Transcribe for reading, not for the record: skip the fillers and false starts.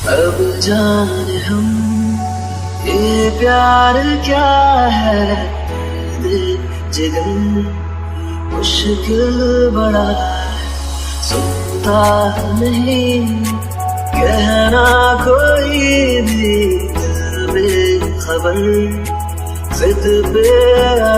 अब जाने हम ये प्यार क्या है, दे जिगर मुश्किल बड़ा है, सुनता नहीं कहना कोई भी, दिल बेखबर जिद पे अड़ा